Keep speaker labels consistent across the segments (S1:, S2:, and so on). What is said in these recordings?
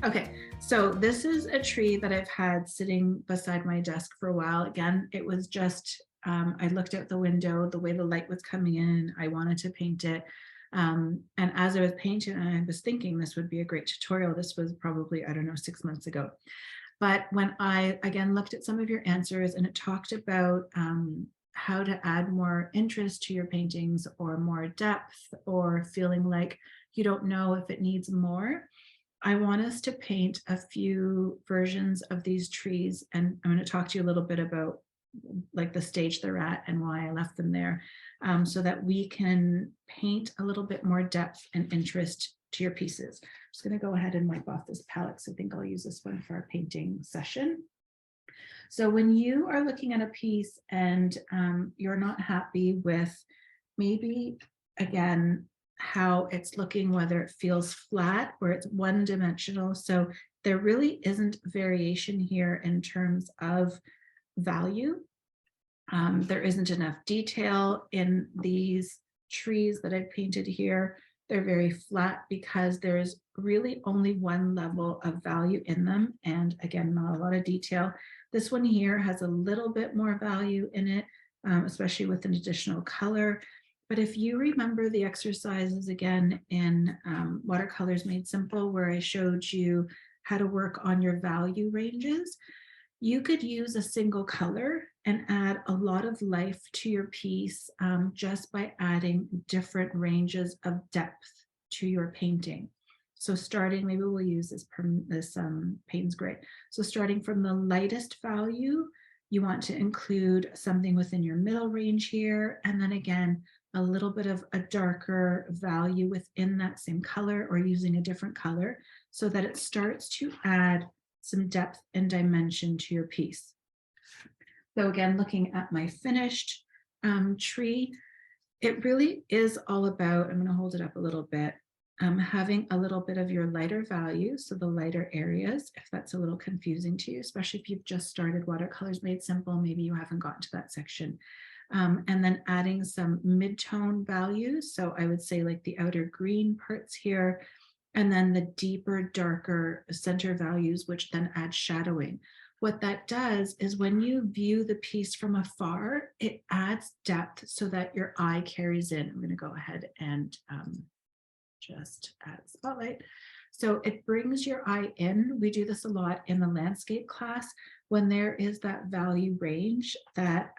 S1: Okay, so this is a tree that I've had sitting beside my desk for a while. Again, it was just, I looked out the window, the way the light was coming in, I wanted to paint it. And as I was painting, I was thinking this would be a great tutorial. This was probably, I don't know, 6 months ago. But when I, again, looked at some of your answers and it talked about how to add more interest to your paintings or more depth or feeling like you don't know if it needs more, I want us to paint a few versions of these trees, and I'm going to talk to you a little bit about like the stage they're at and why I left them there, so that we can paint a little bit more depth and interest to your pieces. I'm just going to go ahead and wipe off this palette, so I think I'll use this one for our painting session. So when you are looking at a piece and you're not happy with maybe, again, how it's looking, whether it feels flat or it's one-dimensional. So there really isn't variation here in terms of value. There isn't enough detail in these trees that I've painted here. They're very flat because there's really only one level of value in them. And again, not a lot of detail. This one here has a little bit more value in it, especially with an additional color. But if you remember the exercises again in Watercolors Made Simple, where I showed you how to work on your value ranges, you could use a single color and add a lot of life to your piece just by adding different ranges of depth to your painting. So starting, maybe we'll use this Payne's Gray. So starting from the lightest value, you want to include something within your middle range here. And then again, a little bit of a darker value within that same color or using a different color so that it starts to add some depth and dimension to your piece. So again, looking at my finished tree, it really is all about, I'm going to hold it up a little bit, having a little bit of your lighter values, so the lighter areas, if that's a little confusing to you, especially if you've just started Watercolors Made Simple, maybe you haven't gotten to that section. And then adding some mid-tone values. So I would say like the outer green parts here, and then the deeper, darker center values, which then add shadowing. What that does is when you view the piece from afar, it adds depth so that your eye carries in. I'm going to go ahead and just add a spotlight. So it brings your eye in. We do this a lot in the landscape class when there is that value range that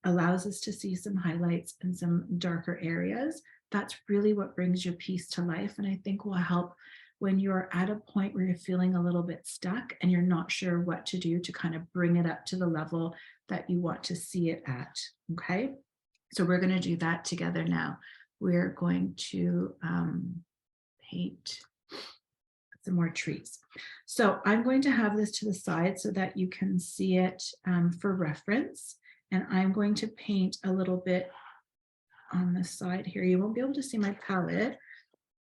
S1: allows us to see some highlights and some darker areas. That's really what brings your piece to life, and I think will help when you're at a point where you're feeling a little bit stuck and you're not sure what to do to kind of bring it up to the level that you want to see it at. Okay, so we're going to do that together now. We're going to paint some more trees. So I'm going to have this to the side so that you can see it for reference. And I'm going to paint a little bit on the side here. You won't be able to see my palette,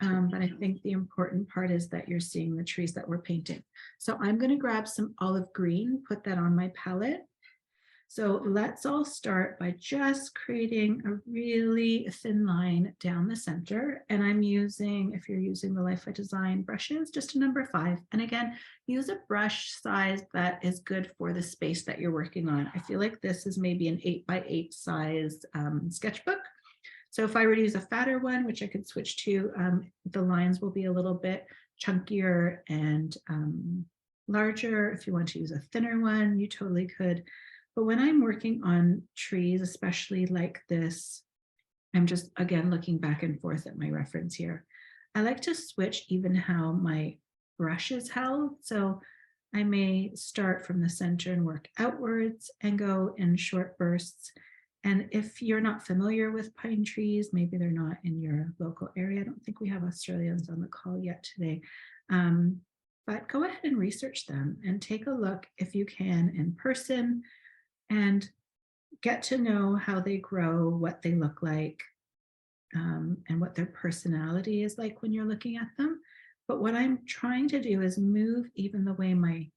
S1: but I think the important part is that you're seeing the trees that we're painting. So I'm going to grab some olive green, put that on my palette. So let's all start by just creating a really thin line down the center. And I'm using, if you're using the Life by Design brushes, just a number 5. And again, use a brush size that is good for the space that you're working on. I feel like this is maybe an 8x8 size sketchbook. So if I were to use a fatter one, which I could switch to, the lines will be a little bit chunkier and larger. If you want to use a thinner one, you totally could. But when I'm working on trees, especially like this, I'm just, again, looking back and forth at my reference here. I like to switch even how my brush is held. So I may start from the center and work outwards and go in short bursts. And if you're not familiar with pine trees, maybe they're not in your local area. I don't think we have Australians on the call yet today. But go ahead and research them and take a look if you can in person and get to know how they grow, what they look like, and what their personality is like when you're looking at them. But what I'm trying to do is move even the way my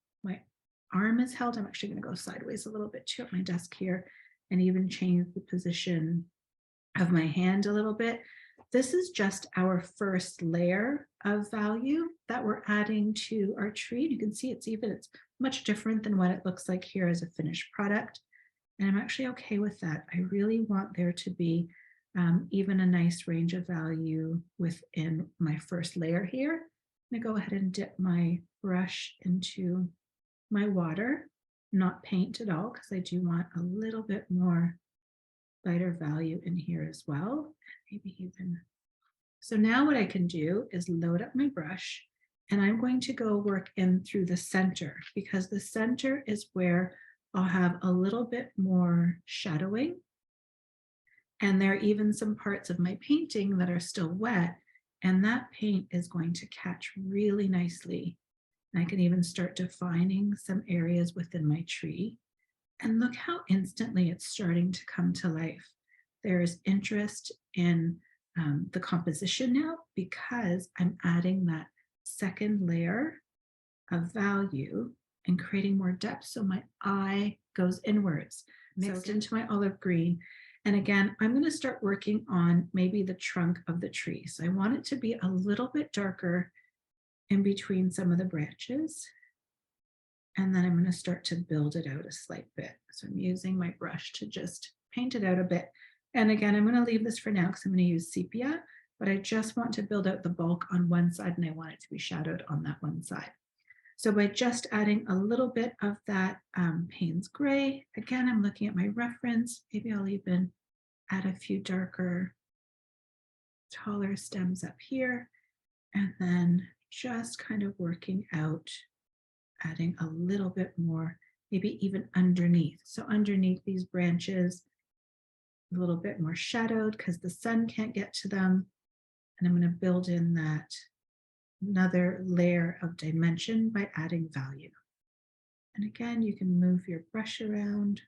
S1: arm is held. I'm actually going to go sideways a little bit too at my desk here and even change the position of my hand a little bit. This is just our first layer of value that we're adding to our tree. You can see it's much different than what it looks like here as a finished product. And I'm actually okay with that. I really want there to be even a nice range of value within my first layer here. I'm gonna go ahead and dip my brush into my water, not paint at all, because I do want a little bit more lighter value in here as well. Maybe even. So now what I can do is load up my brush, and I'm going to go work in through the center, because the center is where I'll have a little bit more shadowing. And there are even some parts of my painting that are still wet, and that paint is going to catch really nicely. And I can even start defining some areas within my tree. And look how instantly it's starting to come to life. There is interest in the composition now because I'm adding that second layer of value and creating more depth. So my eye goes inwards, mixed into my olive green. And again, I'm going to start working on maybe the trunk of the tree. So I want it to be a little bit darker in between some of the branches. And then I'm going to start to build it out a slight bit. So I'm using my brush to just paint it out a bit. And again, I'm going to leave this for now because I'm going to use sepia, but I just want to build out the bulk on one side and I want it to be shadowed on that one side. So by just adding a little bit of that Payne's gray, again, I'm looking at my reference. Maybe I'll even add a few darker, taller stems up here, and then just kind of working out, adding a little bit more, maybe even underneath. So underneath these branches, a little bit more shadowed because the sun can't get to them. And I'm going to build in that another layer of dimension by adding value. And again, you can move your brush around,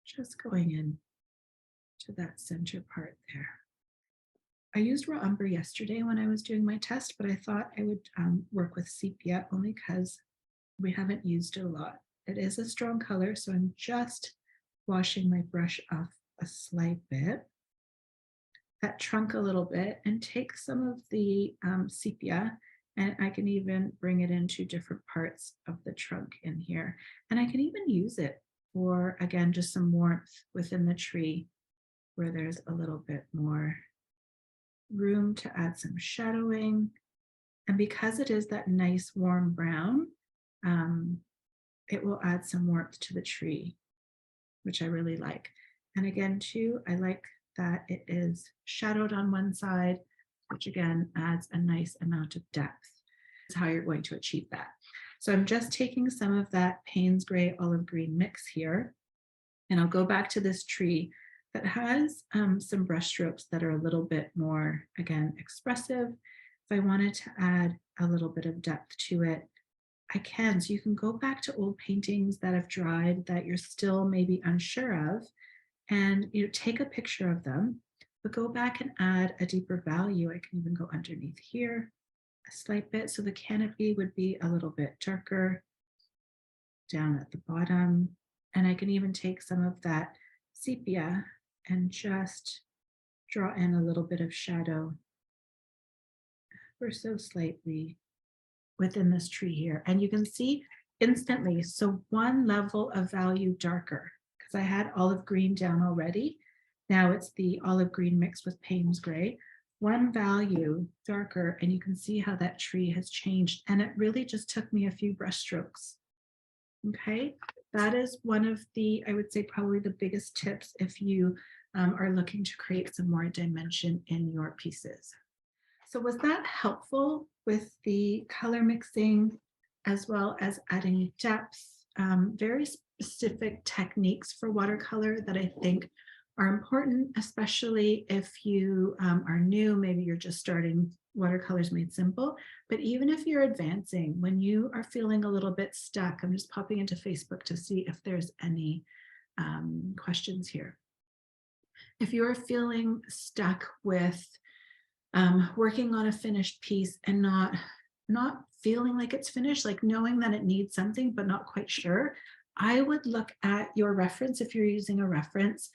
S1: just going in to that center part there. I used raw umber yesterday when I was doing my test, but I thought I would work with sepia only because we haven't used it a lot. It is a strong color, so I'm just washing my brush off a slight bit, that trunk a little bit, and take some of the sepia, and I can even bring it into different parts of the trunk in here. And I can even use it for, again, just some warmth within the tree where there's a little bit more room to add some shadowing. And because it is that nice warm brown, it will add some warmth to the tree, which I really like. And again, too, I like that it is shadowed on one side, which again adds a nice amount of depth. That's how you're going to achieve that. So I'm just taking some of that Payne's gray olive green mix here, and I'll go back to this tree that has some brush strokes that are a little bit more, again, expressive. If I wanted to add a little bit of depth to it, I can. So you can go back to old paintings that have dried that you're still maybe unsure of, and take a picture of them, but go back and add a deeper value. I can even go underneath here a slight bit. So the canopy would be a little bit darker down at the bottom. And I can even take some of that sepia and just draw in a little bit of shadow ever so slightly within this tree here. And you can see instantly, so one level of value darker, because I had olive green down already. Now it's the olive green mixed with Payne's gray. One value darker, and you can see how that tree has changed. And it really just took me a few brush strokes. Okay, that is one of the, I would say, probably the biggest tips if you are looking to create some more dimension in your pieces. So was that helpful with the color mixing as well as adding depth? Very specific techniques for watercolor that I think are important, especially if you are new, maybe you're just starting Watercolors Made Simple, but even if you're advancing, when you are feeling a little bit stuck, I'm just popping into Facebook to see if there's any questions here. If you're feeling stuck with working on a finished piece and not feeling like it's finished, like knowing that it needs something but not quite sure, I would look at your reference if you're using a reference.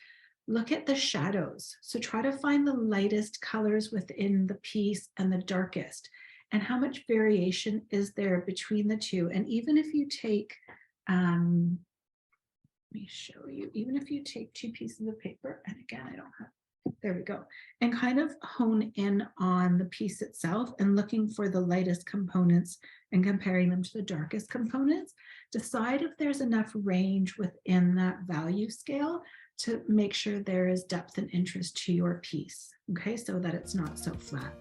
S1: Look at the shadows. So try to find the lightest colors within the piece and the darkest. And how much variation is there between the two? And even if you take, let me show you, even if you take two pieces of paper, and again, I don't have, there we go, and kind of hone in on the piece itself and looking for the lightest components and comparing them to the darkest components, decide if there's enough range within that value scale to make sure there is depth and interest to your piece, okay, so that it's not so flat.